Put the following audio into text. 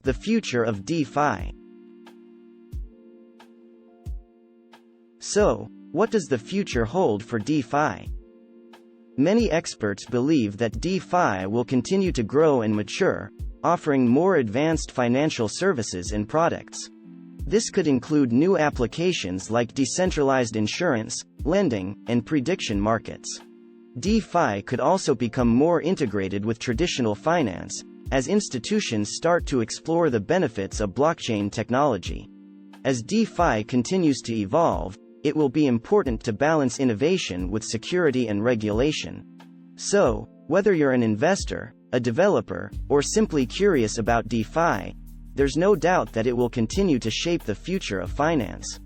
The future of DeFi. So, what does the future hold for DeFi? Many experts believe that DeFi will continue to grow and mature, offering more advanced financial services and products. This could include new applications like decentralized insurance, lending, and prediction markets. DeFi could also become more integrated with traditional finance, as institutions start to explore the benefits of blockchain technology. As DeFi continues to evolve, it will be important to balance innovation with security and regulation. So, whether you're an investor, a developer, or simply curious about DeFi, there's no doubt that it will continue to shape the future of finance.